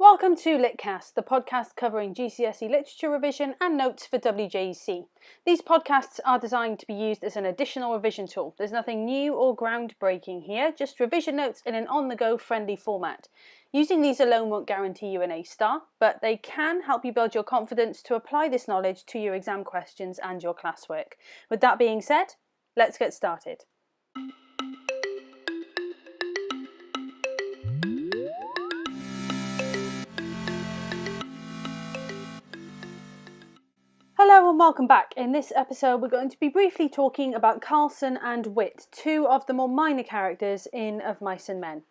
Welcome to LitCast, the podcast covering GCSE literature revision and notes for WJEC. These podcasts are designed to be used as an additional revision tool. There's nothing new or groundbreaking here, just revision notes in an on-the-go friendly format. Using these alone won't guarantee you an A star, but they can help you build your confidence to apply this knowledge to your exam questions and your classwork. With that being said, let's get started. Hello and welcome back. In this episode we're going to be briefly talking about Carlson and Whit, two of the more minor characters in Of Mice and Men.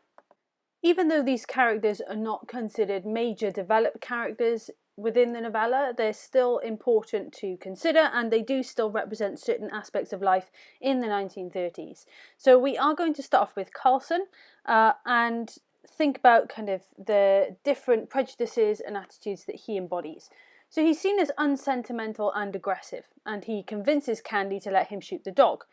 Even though these characters are not considered major developed characters within the novella, they're still important to consider and they do still represent certain aspects of life in the 1930s. So we are going to start off with Carlson and think about kind of the different prejudices and attitudes that he embodies. So he's seen as unsentimental and aggressive, and he convinces Candy to let him shoot the dog.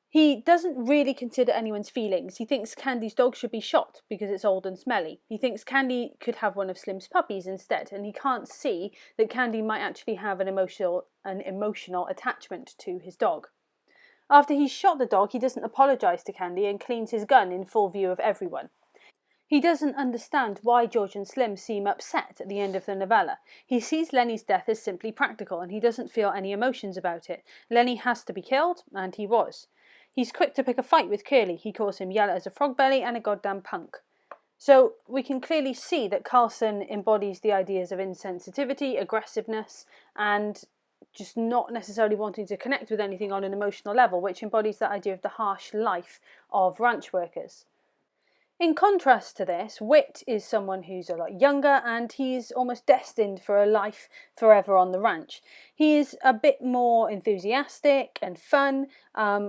He doesn't really consider anyone's feelings. He thinks Candy's dog should be shot because it's old and smelly. He thinks Candy could have one of Slim's puppies instead, and he can't see that Candy might actually have an emotional attachment to his dog. After he's shot the dog, he doesn't apologise to Candy and cleans his gun in full view of everyone. He doesn't understand why George and Slim seem upset at the end of the novella. He sees Lenny's death as simply practical and he doesn't feel any emotions about it. Lenny has to be killed, and he was. He's quick to pick a fight with Curly. He calls him yellow as a frog belly and a goddamn punk. So we can clearly see that Carlson embodies the ideas of insensitivity, aggressiveness, and just not necessarily wanting to connect with anything on an emotional level, which embodies that idea of the harsh life of ranch workers. In contrast to this, Whit is someone who's a lot younger and he's almost destined for a life forever on the ranch. He is a bit more enthusiastic and fun,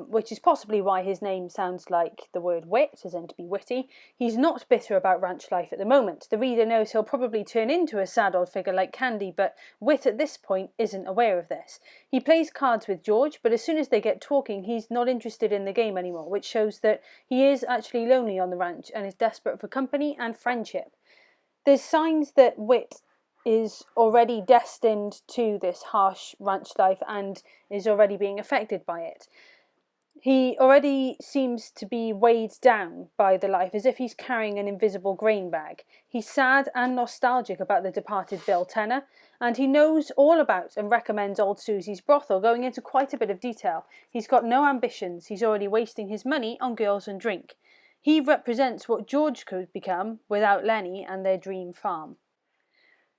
which is possibly why his name sounds like the word wit, as in to be witty. He's not bitter about ranch life at the moment. The reader knows he'll probably turn into a sad old figure like Candy, but Whit at this point isn't aware of this. He plays cards with George, but as soon as they get talking, he's not interested in the game anymore, which shows that he is actually lonely on the ranch and is desperate for company and friendship. There's signs that Whit is already destined to this harsh ranch life and is already being affected by it. He already seems to be weighed down by the life, as if he's carrying an invisible grain bag. He's sad and nostalgic about the departed Bill Tenner, and he knows all about and recommends Old Susie's brothel, going into quite a bit of detail. He's got no ambitions. He's already wasting his money on girls and drink. He represents what George could become without Lenny and their dream farm.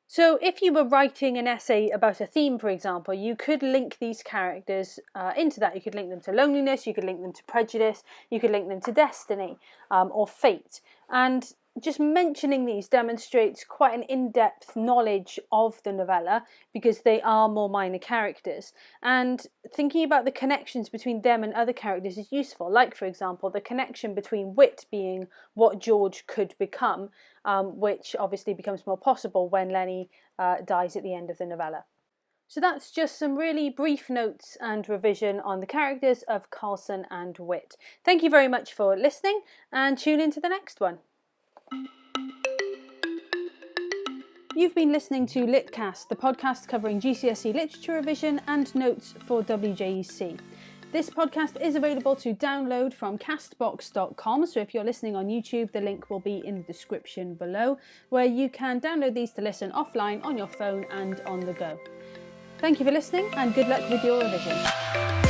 So if you were writing an essay about a theme, for example, you could link these characters into that. You could link them to loneliness, you could link them to prejudice, you could link them to destiny or fate. And just mentioning these demonstrates quite an in-depth knowledge of the novella because they are more minor characters. And thinking about the connections between them and other characters is useful. Like, for example, the connection between Whit being what George could become, which obviously becomes more possible when Lenny dies at the end of the novella. So that's just some really brief notes and revision on the characters of Carlson and Whit. Thank you very much for listening and tune in to the next one. You've been listening to LitCast, the podcast covering GCSE literature revision and notes for WJEC. This podcast is available to download from castbox.com, so if you're listening on YouTube, the link will be in the description below, where you can download these to listen offline on your phone and on the go. Thank you for listening and good luck with your revision.